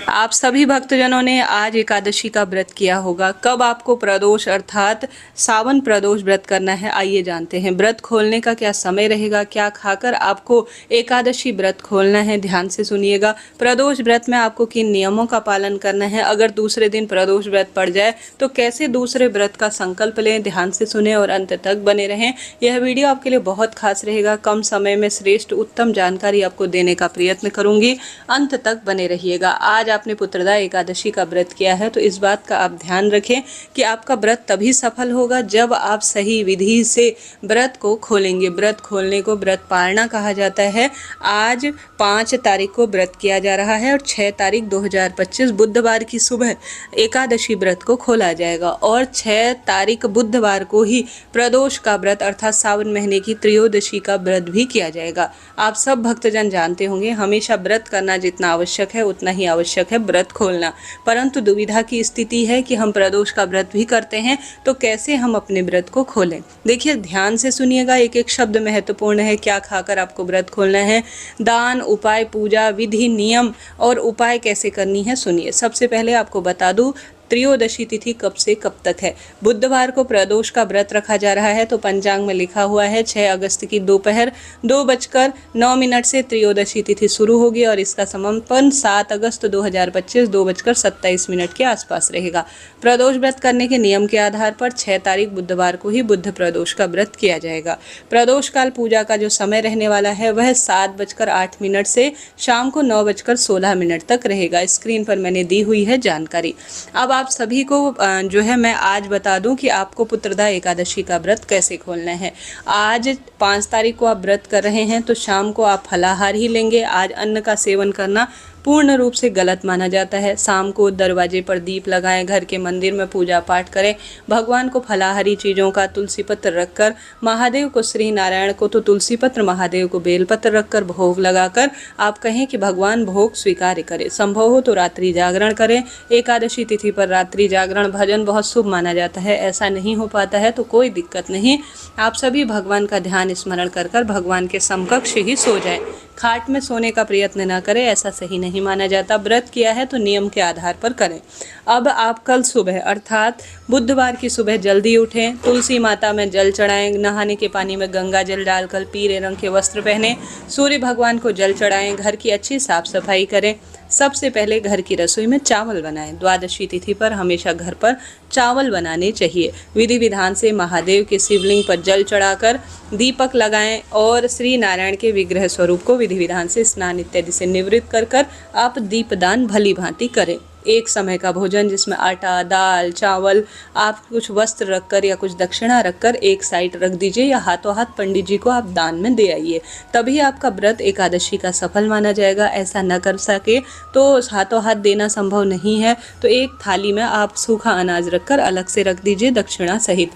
आप सभी भक्तजनों ने आज एकादशी का व्रत किया होगा। कब आपको प्रदोष अर्थात सावन प्रदोष व्रत करना है, आइए जानते हैं। व्रत खोलने का क्या समय रहेगा, क्या खाकर आपको एकादशी व्रत खोलना है, ध्यान से सुनिएगा। प्रदोष व्रत में आपको किन नियमों का पालन करना है, अगर दूसरे दिन प्रदोष व्रत पड़ जाए तो कैसे दूसरे व्रत का संकल्प लें, ध्यान से सुने और अंत तक बने रहें। यह वीडियो आपके लिए बहुत खास रहेगा। कम समय में श्रेष्ठ उत्तम जानकारी आपको देने का प्रयत्न करूंगी, अंत तक बने रहिएगा। आज आपने पुत्रदा एकादशी का व्रत किया है तो इस बात का आप ध्यान रखें कि आपका व्रत तभी सफल होगा जब आप सही विधि से व्रत को खोलेंगे। व्रत खोलने को व्रत पालना कहा जाता है। आज 5 तारीख को व्रत किया जा रहा है और 6 तारीख 2025 बुधवार की सुबह एकादशी व्रत को खोला जाएगा और 6 तारीख बुधवार को ही प्रदोष का व्रत अर्थात सावन महीने की त्रयोदशी का व्रत भी किया जाएगा। आप सब भक्तजन जानते होंगे हमेशा व्रत करना जितना आवश्यक है उतना ही आवश्यक है व्रत खोलना, परंतु दुविधा की स्थिति है कि हम प्रदोष का व्रत भी करते हैं तो कैसे हम अपने व्रत को खोलें। देखिए ध्यान से सुनिएगा, एक एक शब्द महत्वपूर्ण है। क्या खाकर आपको व्रत खोलना है, दान, उपाय, पूजा, विधि, नियम और उपाय कैसे करनी है, सुनिए। सबसे पहले आपको बता दूं त्रयोदशी तिथि कब से कब तक है। बुधवार को प्रदोष का व्रत रखा जा रहा है तो पंचांग में लिखा हुआ है 6 अगस्त की दोपहर 2:09 से त्रयोदशी तिथि शुरू होगी और इसका समापन 7 अगस्त 2025 2:27 के आसपास रहेगा। प्रदोष व्रत करने के नियम के आधार पर 6 तारीख बुधवार को ही बुध प्रदोष का व्रत किया जाएगा। प्रदोष काल पूजा का जो समय रहने वाला है वह 7:08 से शाम को 9:16 तक रहेगा। स्क्रीन पर मैंने दी हुई है जानकारी। अब आप सभी को जो है मैं आज बता दूं कि आपको पुत्रदा एकादशी का व्रत कैसे खोलना है। आज 5 तारीख को आप व्रत कर रहे हैं तो शाम को आप फलाहार ही लेंगे। आज अन्न का सेवन करना पूर्ण रूप से गलत माना जाता है। शाम को दरवाजे पर दीप लगाएं, घर के मंदिर में पूजा पाठ करें, भगवान को फलाहारी चीज़ों का तुलसी पत्र रखकर, महादेव को श्री नारायण को तो तुलसी पत्र, महादेव को बेलपत्र रखकर भोग लगाकर आप कहें कि भगवान भोग स्वीकार करें। संभव हो तो रात्रि जागरण करें। एकादशी तिथि पर रात्रि जागरण भजन बहुत शुभ माना जाता है। ऐसा नहीं हो पाता है तो कोई दिक्कत नहीं, आप सभी भगवान का ध्यान स्मरण कर भगवान के समकक्ष ही सो जाएं। खाट में सोने का प्रयत्न न करें, ऐसा सही नहीं माना जाता। व्रत किया है तो नियम के आधार पर करें। अब आप कल सुबह अर्थात बुधवार की सुबह जल्दी उठें, तुलसी माता में जल चढ़ाएं, नहाने के पानी में गंगा जल डालकर पीले रंग के वस्त्र पहनें, सूर्य भगवान को जल चढ़ाएं, घर की अच्छी साफ सफाई करें। सबसे पहले घर की रसोई में चावल बनाएं। द्वादशी तिथि पर हमेशा घर पर चावल बनाने चाहिए। विधि विधान से महादेव के शिवलिंग पर जल चढ़ाकर दीपक लगाएं और श्री नारायण के विग्रह स्वरूप को विधि विधान से स्नान इत्यादि से निवृत्त कर आप दीपदान भली भांति करें। एक समय का भोजन जिसमें आटा, दाल, चावल, आप कुछ वस्त्र रखकर या कुछ दक्षिणा रखकर एक साइड रख दीजिए या हाथों हाथ पंडित जी को आप दान में दे आइए, तभी आपका व्रत एकादशी का सफल माना जाएगा। ऐसा न कर सके तो हाथों हाथ देना संभव नहीं है तो एक थाली में आप सूखा अनाज रखकर अलग से रख दीजिए दक्षिणा सहित।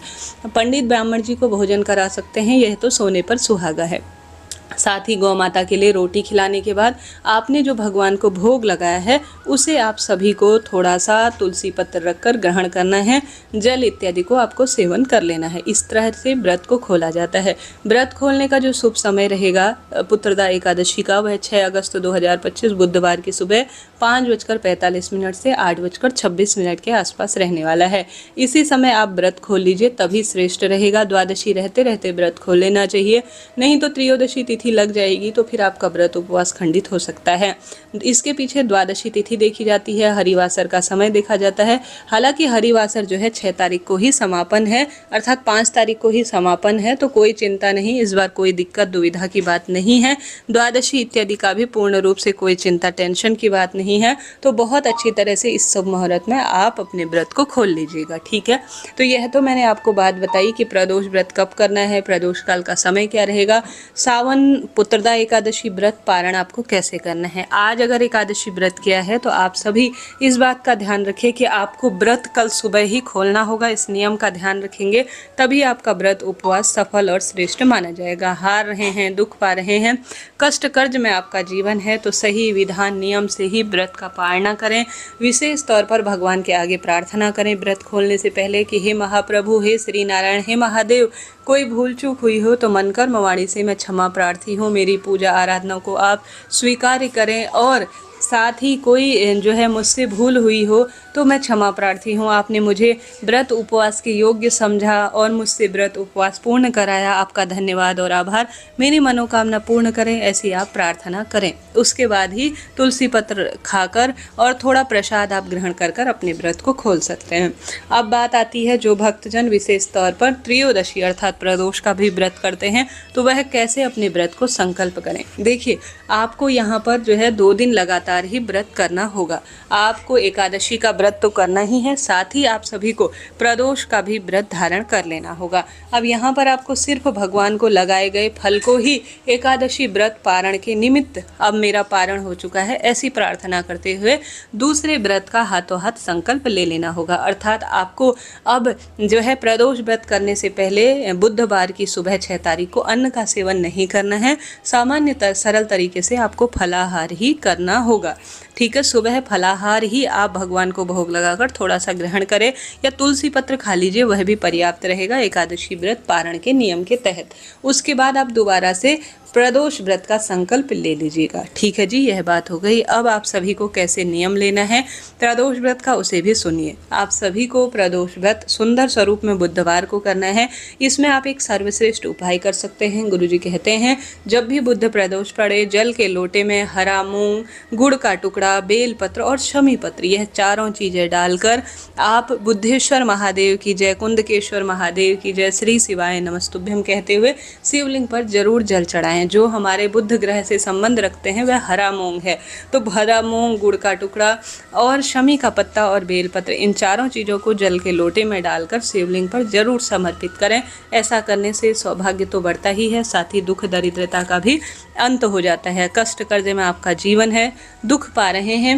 पंडित ब्राह्मण जी को भोजन करा सकते हैं, यह तो सोने पर सुहागा है। साथ ही गौ माता के लिए रोटी खिलाने के बाद आपने जो भगवान को भोग लगाया है उसे आप सभी को थोड़ा सा तुलसी पत्र रखकर ग्रहण करना है। जल इत्यादि को आपको सेवन कर लेना है। इस तरह से व्रत को खोला जाता है। व्रत खोलने का जो शुभ समय रहेगा पुत्रदा एकादशी का वह 6 अगस्त 2025 बुधवार की सुबह 5:45 से 8:26 के आसपास रहने वाला है। इसी समय आप व्रत खोल लीजिए, तभी श्रेष्ठ रहेगा। द्वादशी रहते रहते व्रत खोल लेना चाहिए, नहीं तो त्रयोदशी तिथि लग जाएगी तो फिर आपका व्रत उपवास खंडित हो सकता है। इसके पीछे द्वादशी तिथि देखी जाती है, हरिवासर का समय देखा जाता है। हालांकि हरिवासर जो है 6 तारीख को ही समापन है अर्थात 5 तारीख को ही समापन है तो कोई चिंता नहीं, इस बार कोई दिक्कत दुविधा की बात नहीं है। द्वादशी इत्यादि का भी पूर्ण रूप से कोई चिंता टेंशन की बात नहीं है। तो बहुत अच्छी तरह से इस शुभ मुहूर्त में आप अपने व्रत को खोल लीजिएगा, ठीक है। तो यह तो मैंने आपको बात बताई कि प्रदोष व्रत कब करना है, प्रदोष काल का समय क्या रहेगा, सावन पुत्रदा एकादशी व्रत पारण आपको कैसे करना है। आज अगर एकादशी व्रत किया है तो आप सभी इस बात का ध्यान रखें कि आपको व्रत कल सुबह ही खोलना होगा। इस नियम का ध्यान रखेंगे तभी आपका व्रत उपवास सफल और श्रेष्ठ माना जाएगा। हार रहे हैं, दुख पा रहे हैं, कष्ट कर्ज में आपका जीवन है तो सही विधान नियम से ही व्रत का पालना करें। विशेष तौर पर भगवान के आगे प्रार्थना करें व्रत खोलने से पहले कि हे महाप्रभु, हे श्री नारायण, हे महादेव, कोई भूल चूक हुई हो तो मन कर्म वाणी से मैं क्षमा प्रार्थी हूँ। मेरी पूजा आराधना को आप स्वीकार करें और साथ ही कोई जो है मुझसे भूल हुई हो तो मैं क्षमा प्रार्थी हूँ। आपने मुझे व्रत उपवास के योग्य समझा और मुझसे व्रत उपवास पूर्ण कराया। आपका धन्यवाद और आभार। मेरी मनोकामना पूर्ण करें, ऐसी आप प्रार्थना करें। उसके बाद ही तुलसी पत्र खाकर और थोड़ा प्रसाद आप ग्रहण कर कर अपने व्रत को खोल सकते हैं। अब बात आती है जो भक्तजन विशेष तौर पर त्रयोदशी अर्थात प्रदोष का भी व्रत करते हैं तो वह कैसे अपने व्रत को संकल्प करें। देखिए, आपको यहाँ पर जो है 2 दिन लगातार ही व्रत करना होगा। आपको एकादशी का व्रत तो करना ही है, साथ ही आप सभी को प्रदोष का भी व्रत धारण कर लेना होगा। अब यहाँ पर आपको सिर्फ भगवान को लगाए गए फल को ही एकादशी व्रत पारण के निमित्त अब मेरा पारण हो चुका है ऐसी प्रार्थना करते हुए दूसरे व्रत का हाथों हाथ संकल्प ले लेना होगा। अर्थात आपको अब जो है प्रदोष व्रत करने से पहले बुधवार की सुबह 6 तारीख को अन्न का सेवन नहीं करना है। सामान्य सरल तरीके से आपको फलाहार ही करना होगा। ठीक है, सुबह फलाहार ही आप भगवान को भोग लगाकर थोड़ा सा ग्रहण करें या तुलसी पत्र खा लीजिए, वह भी पर्याप्त रहेगा एकादशी व्रत पारण के नियम के तहत। उसके बाद आप दोबारा से प्रदोष व्रत का संकल्प ले लीजिएगा। ठीक है जी, यह बात हो गई। अब आप सभी को कैसे नियम लेना है प्रदोष व्रत का उसे भी सुनिए। आप सभी को प्रदोष व्रत सुंदर स्वरूप में बुधवार को करना है। इसमें आप एक सर्वश्रेष्ठ उपाय कर सकते हैं। गुरुजी कहते हैं जब भी बुध प्रदोष पड़े जल के लोटे में हरा मूंग, गुड़ का टुकड़ा, बेल पत्र और शमी पत्र, यह चारों चीजें डालकर आप बुद्धेश्वर महादेव की जय, कुंदकेश्वर महादेव की जय, श्री शिवाय नमस्तुभ्यम कहते हुए शिवलिंग पर जरूर जल चढ़ाएं। जो हमारे बुध ग्रह से संबंध रखते हैं वह हरा मूंग है, तो हरा मूंग, गुड़ का टुकड़ा और शमी का पत्ता और बेलपत्र, इन चारों चीज़ों को जल के लोटे में डालकर शिवलिंग पर जरूर समर्पित करें। ऐसा करने से सौभाग्य तो बढ़ता ही है, साथ ही दुख दरिद्रता का भी अंत हो जाता है। कष्ट कर्जे में आपका जीवन है, दुख पा रहे हैं,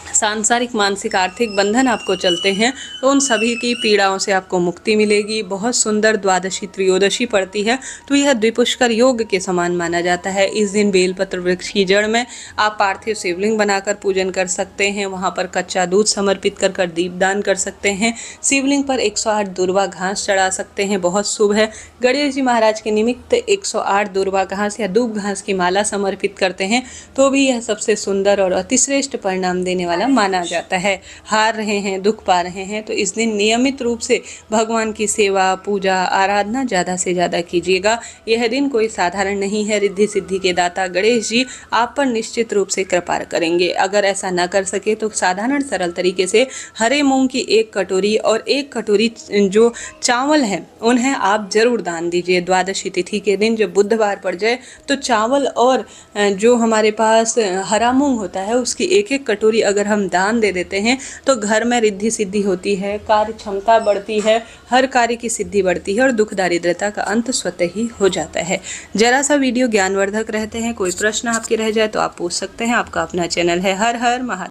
सांसारिक मानसिक आर्थिक बंधन आपको चलते हैं, तो उन सभी की पीड़ाओं से आपको मुक्ति मिलेगी। बहुत सुंदर द्वादशी त्रयोदशी पड़ती है तो यह द्विपुष्कर योग के समान माना जाता है। इस दिन बेलपत्र वृक्ष की जड़ में आप पार्थिव शिवलिंग बनाकर पूजन कर सकते हैं। वहां पर कच्चा दूध समर्पित कर कर दीपदान कर सकते हैं। शिवलिंग पर 108 दुर्वा घास चढ़ा सकते हैं, बहुत शुभ है। गणेश जी महाराज के निमित्त 108 दुर्वा घास या दूब घास की माला समर्पित करते हैं तो भी यह सबसे सुंदर और अतिश्रेष्ठ परिणाम देने वाला माना जाता है। हार रहे हैं, दुख पा रहे हैं तो इस दिन नियमित रूप से भगवान की सेवा, पूजा, आराधना ज़्यादा से ज़्यादा कीजिएगा। यह दिन कोई साधारण नहीं है। रिद्धि सिद्धि के दाता गणेश जी आप पर निश्चित रूप से कृपा करेंगे। अगर ऐसा न कर सके तो साधारण सरल तरीके से हरे मूंग की 1 कटोरी और 1 कटोरी जो चावल है उन्हें आप जरूर दान दीजिए। द्वादशी तिथि के दिन जब बुधवार पड़ जाए तो चावल और जो हमारे पास हरा मूंग होता है उसकी 1-1 कटोरी अगर हम दान दे देते हैं तो घर में रिद्धि सिद्धि होती है, कार्य क्षमता बढ़ती है, हर कार्य की सिद्धि बढ़ती है और दुख दारिद्रता का अंत स्वतः ही हो जाता है। जरा सा वीडियो ज्ञानवर्धक रहते हैं। कोई प्रश्न आपके रह जाए तो आप पूछ सकते हैं। आपका अपना चैनल है हर हर महादेव।